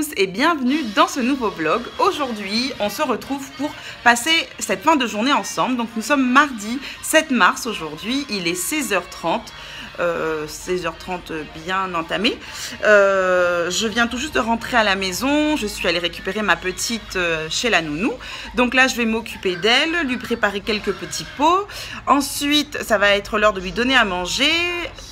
tous et bienvenue dans ce nouveau vlog. Aujourd'hui, on se retrouve pour passer cette fin de journée ensemble. Donc nous sommes mardi 7 mars aujourd'hui, il est 16h30. 16h30 bien entamé. Je viens tout juste de rentrer à la maison. Je suis allée récupérer ma petite chez la nounou. Donc là, je vais m'occuper d'elle, lui préparer quelques petits pots. Ensuite, ça va être l'heure de lui donner à manger,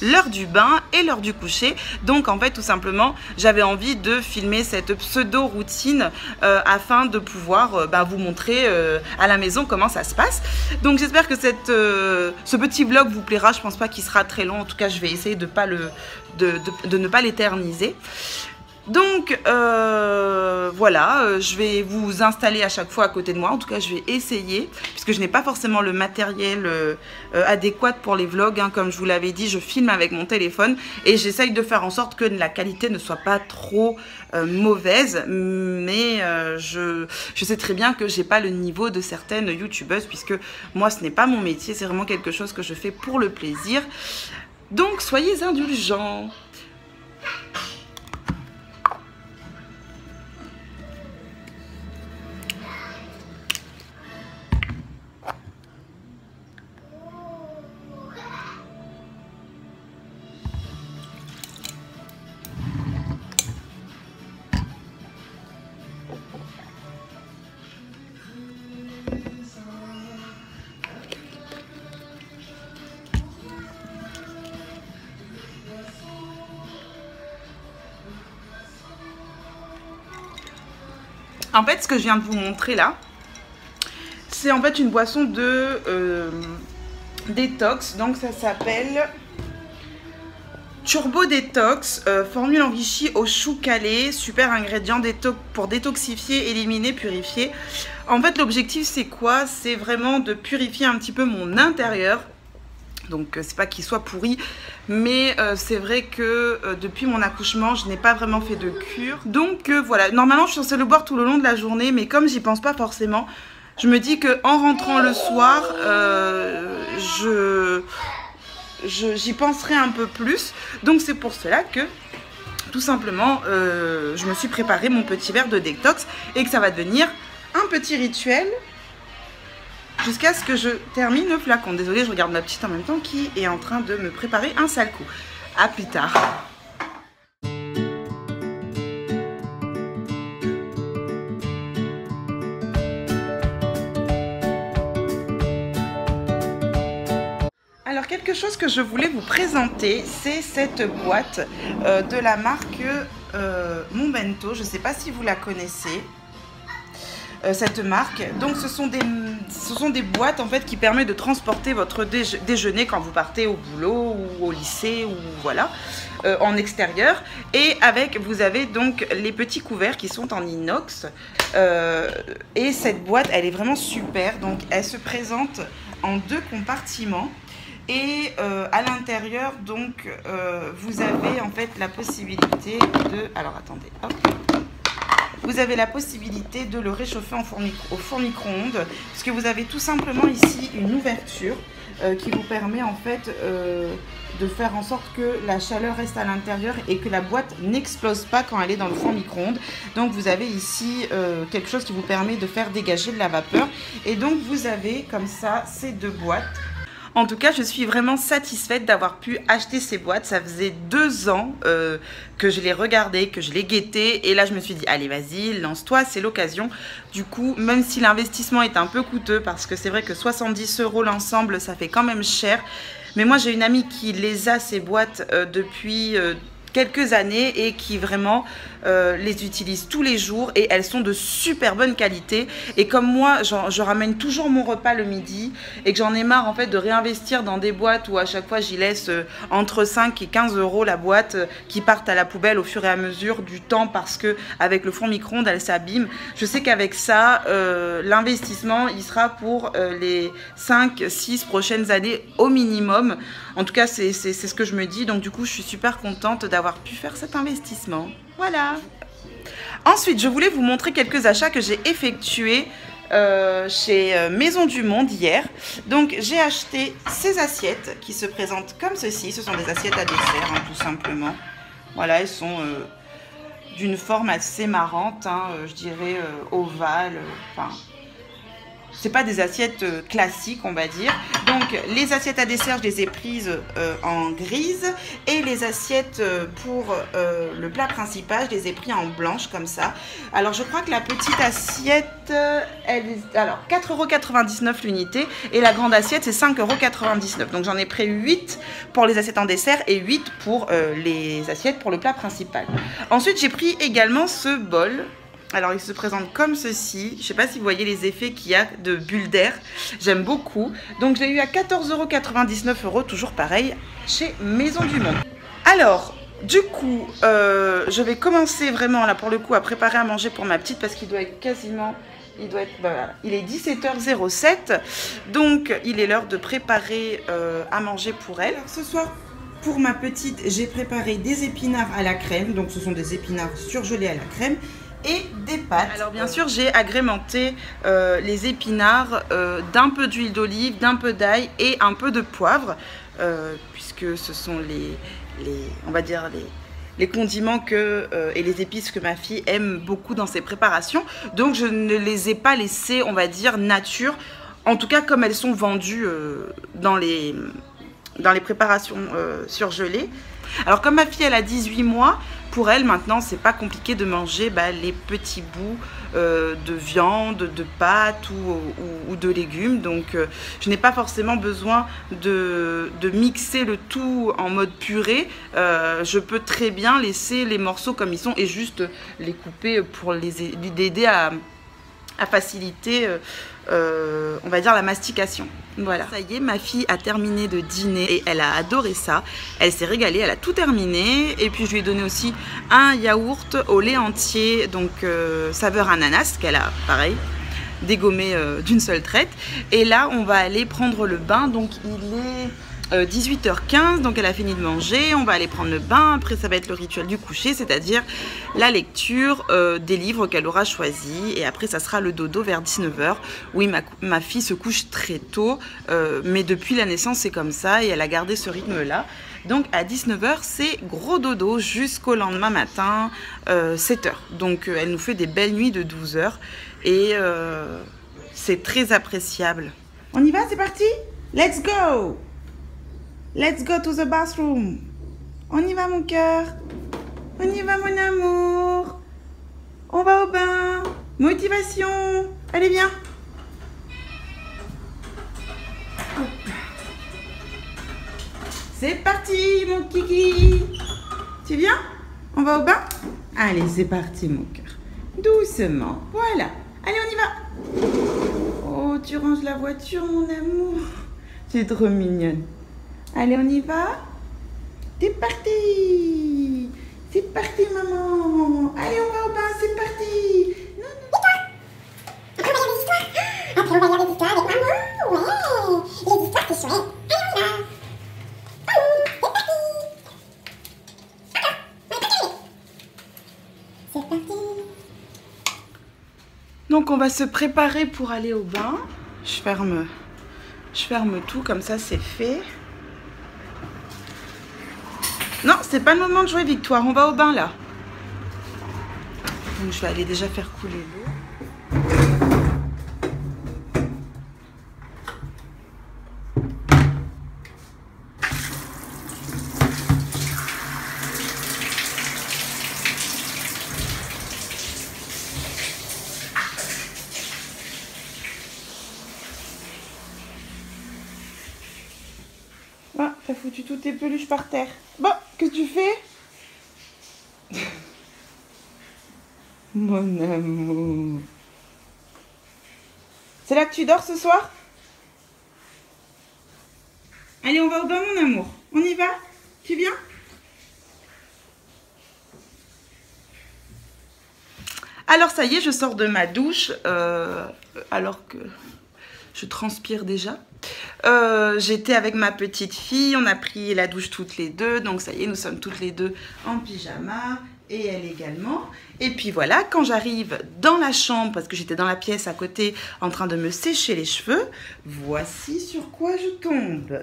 l'heure du bain et l'heure du coucher. Donc en fait, tout simplement, j'avais envie de filmer cette pseudo-routine afin de pouvoir vous montrer à la maison comment ça se passe. Donc j'espère que ce petit vlog vous plaira. Je pense pas qu'il sera très long. En tout cas, je vais essayer de ne pas l'éterniser. Donc voilà, je vais vous installer à chaque fois à côté de moi. En tout cas, je vais essayer, puisque je n'ai pas forcément le matériel adéquat pour les vlogs. Hein. Comme je vous l'avais dit, je filme avec mon téléphone et j'essaye de faire en sorte que la qualité ne soit pas trop mauvaise. Mais je sais très bien que j'ai pas le niveau de certaines youtubeuses, puisque moi, ce n'est pas mon métier. C'est vraiment quelque chose que je fais pour le plaisir. Donc, soyez indulgents. En fait, ce que je viens de vous montrer là, c'est en fait une boisson de détox. Donc ça s'appelle Turbo Détox, formule enrichie au chou calé, super ingrédient pour détoxifier, éliminer, purifier. En fait, l'objectif c'est quoi? C'est vraiment de purifier un petit peu mon intérieur. Donc c'est pas qu'il soit pourri, mais c'est vrai que depuis mon accouchement, je n'ai pas vraiment fait de cure. Donc voilà, normalement je suis censée le boire tout le long de la journée, mais comme j'y pense pas forcément, je me dis que en rentrant le soir, j'y penserai un peu plus. Donc c'est pour cela que tout simplement je me suis préparé mon petit verre de détox et que ça va devenir un petit rituel jusqu'à ce que je termine le flacon. Désolée, je regarde ma petite en même temps qui est en train de me préparer un sale coup. À plus tard. Alors, quelque chose que je voulais vous présenter, c'est cette boîte de la marque Mon Bento. Je ne sais pas si vous la connaissez. Cette marque, donc ce sont des boîtes en fait qui permettent de transporter votre déjeuner quand vous partez au boulot ou au lycée ou voilà en extérieur. Et vous avez donc les petits couverts qui sont en inox et cette boîte elle est vraiment super. Donc elle se présente en 2 compartiments. Et à l'intérieur, donc, vous avez en fait la possibilité de... Alors, attendez, hop. Vous avez la possibilité de le réchauffer au four micro-ondes, puisque vous avez tout simplement ici une ouverture qui vous permet en fait de faire en sorte que la chaleur reste à l'intérieur et que la boîte n'explose pas quand elle est dans le four micro-ondes. Donc vous avez ici quelque chose qui vous permet de faire dégager de la vapeur. Et donc vous avez comme ça ces 2 boîtes. En tout cas, je suis vraiment satisfaite d'avoir pu acheter ces boîtes. Ça faisait 2 ans que je les regardais, que je les guettais. Et là, je me suis dit, allez, vas-y, lance-toi, c'est l'occasion. Du coup, même si l'investissement est un peu coûteux, parce que c'est vrai que 70 € l'ensemble, ça fait quand même cher. Mais moi, j'ai une amie qui les a, ces boîtes, depuis quelques années et qui vraiment les utilise tous les jours et elles sont de super bonne qualité. Et comme moi je ramène toujours mon repas le midi et que j'en ai marre en fait de réinvestir dans des boîtes où à chaque fois j'y laisse entre 5 et 15 € la boîte qui partent à la poubelle au fur et à mesure du temps parce que avec le four micro-ondes elle s'abîme. Je sais qu'avec ça l'investissement il sera pour les 5-6 prochaines années au minimum. En tout cas c'est ce que je me dis. Donc du coup je suis super contente d'avoir pu faire cet investissement. Voilà. Ensuite, je voulais vous montrer quelques achats que j'ai effectués chez Maison du Monde hier. Donc, j'ai acheté ces assiettes qui se présentent comme ceci. Ce sont des assiettes à dessert, hein, tout simplement. Voilà, elles sont d'une forme assez marrante, hein, je dirais ovale, enfin... C'est pas des assiettes classiques, on va dire. Donc, les assiettes à dessert, je les ai prises en grise. Et les assiettes pour le plat principal, je les ai prises en blanche, comme ça. Alors, je crois que la petite assiette, elle est... Alors, 4,99 € l'unité. Et la grande assiette, c'est 5,99 €. Donc, j'en ai pris 8 pour les assiettes en dessert et 8 pour les assiettes pour le plat principal. Ensuite, j'ai pris également ce bol. Alors, il se présente comme ceci. Je ne sais pas si vous voyez les effets qu'il y a de bulles d'air. J'aime beaucoup. Donc, je l'ai eu à 14,99 €, toujours pareil, chez Maison du Monde. Alors, du coup, je vais commencer vraiment, là, pour le coup, à préparer à manger pour ma petite parce qu'il doit être quasiment... voilà. Il est 17h07. Donc, il est l'heure de préparer à manger pour elle. Alors, ce soir, pour ma petite, j'ai préparé des épinards à la crème. Donc, ce sont des épinards surgelés à la crème. Et des pâtes. Alors bien sûr j'ai agrémenté les épinards d'un peu d'huile d'olive, d'un peu d'ail et un peu de poivre puisque ce sont on va dire les condiments et les épices que ma fille aime beaucoup dans ses préparations. Donc je ne les ai pas laissés, on va dire, nature, en tout cas comme elles sont vendues dans les préparations surgelées. Alors comme ma fille elle a 18 mois, pour elle maintenant c'est pas compliqué de manger les petits bouts de viande, de pâtes ou de légumes. Donc je n'ai pas forcément besoin de mixer le tout en mode purée. Je peux très bien laisser les morceaux comme ils sont et juste les couper pour les aider à faciliter on va dire la mastication. Voilà, ça y est, ma fille a terminé de dîner et elle a adoré ça. Elle s'est régalée, elle a tout terminé. Et puis je lui ai donné aussi un yaourt au lait entier, donc saveur ananas, qu'elle a pareil dégommé d'une seule traite. Et là on va aller prendre le bain. Donc il est 18h15, donc elle a fini de manger, on va aller prendre le bain. Après ça va être le rituel du coucher, c'est-à-dire la lecture des livres qu'elle aura choisis, et après ça sera le dodo vers 19h. Oui, ma fille se couche très tôt, mais depuis la naissance c'est comme ça et elle a gardé ce rythme là. Donc à 19h c'est gros dodo jusqu'au lendemain matin 7h. Donc elle nous fait des belles nuits de 12 heures et c'est très appréciable. On y va, c'est parti? Let's go! Let's go to the bathroom. On y va mon cœur. On y va mon amour. On va au bain. Motivation. Allez viens. C'est parti mon kiki. Tu viens? On va au bain? Allez c'est parti mon cœur. Doucement. Voilà. Allez on y va. Oh tu ranges la voiture mon amour. Tu es trop mignonne. Allez, on y va? C'est parti! C'est parti, maman! Allez, on va au bain, c'est parti! Après, on va lire des histoires avec maman! Ouais! Les histoires, c'est chouette! Allez, on y va! C'est parti! Donc, on va se préparer pour aller au bain. Je ferme tout, comme ça, c'est fait. Non, c'est pas le moment de jouer Victoire, on va au bain là. Donc je vais aller déjà faire couler l'eau. Ah, t'as foutu toutes tes peluches par terre. Bon, qu'est-ce que tu fais? Mon amour. C'est là que tu dors ce soir? Allez, on va au bain, mon amour. On y va? Tu viens? Alors, ça y est, je sors de ma douche. Alors que je transpire déjà. J'étais avec ma petite fille, on a pris la douche toutes les deux, donc ça y est, nous sommes toutes les deux en pyjama et elle également. Et puis voilà, quand j'arrive dans la chambre, parce que j'étais dans la pièce à côté en train de me sécher les cheveux, voici sur quoi je tombe.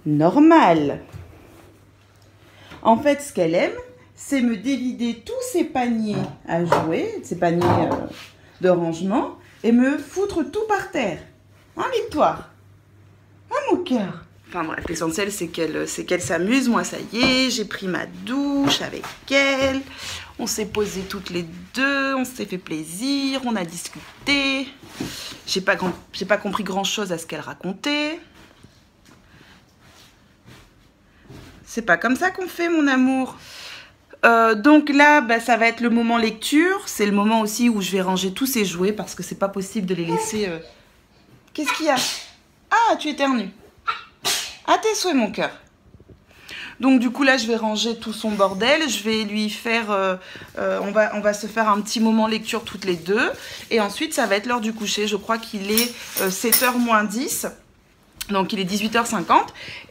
Normal. En fait, ce qu'elle aime, c'est me dévider tous ces paniers à jouer, ces paniers de rangement, et me foutre tout par terre. Hein, Victoire? Hein, mon cœur? Enfin bref, l'essentiel c'est qu'elle s'amuse. Moi ça y est, j'ai pris ma douche avec elle. On s'est posé toutes les deux, on s'est fait plaisir, on a discuté. J'ai pas compris grand chose à ce qu'elle racontait. C'est pas comme ça qu'on fait, mon amour. Donc là, bah, ça va être le moment lecture. C'est le moment aussi où je vais ranger tous ces jouets parce que c'est pas possible de les laisser... Qu'est-ce qu'il y a? Ah, tu éternues. À tes souhaits, mon cœur. Donc du coup là, je vais ranger tout son bordel. Je vais lui faire... on va se faire un petit moment lecture toutes les deux. Et ensuite, ça va être l'heure du coucher. Je crois qu'il est 7h moins 10. Donc il est 18h50.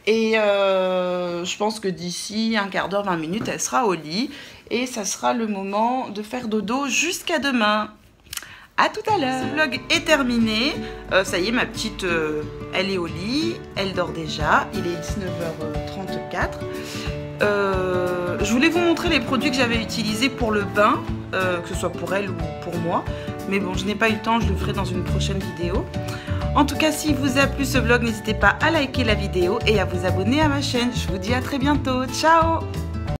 Et je pense que d'ici un quart d'heure, 20 minutes, elle sera au lit. Et ça sera le moment de faire dodo jusqu'à demain. À tout à l'heure. Ce vlog est terminé. Ça y est, ma petite, elle est au lit. Elle dort déjà. Il est 19h34. Je voulais vous montrer les produits que j'avais utilisés pour le bain, que ce soit pour elle ou pour moi. Mais bon, je n'ai pas eu le temps, je le ferai dans une prochaine vidéo. En tout cas, s'il vous a plu ce vlog, n'hésitez pas à liker la vidéo et à vous abonner à ma chaîne. Je vous dis à très bientôt. Ciao!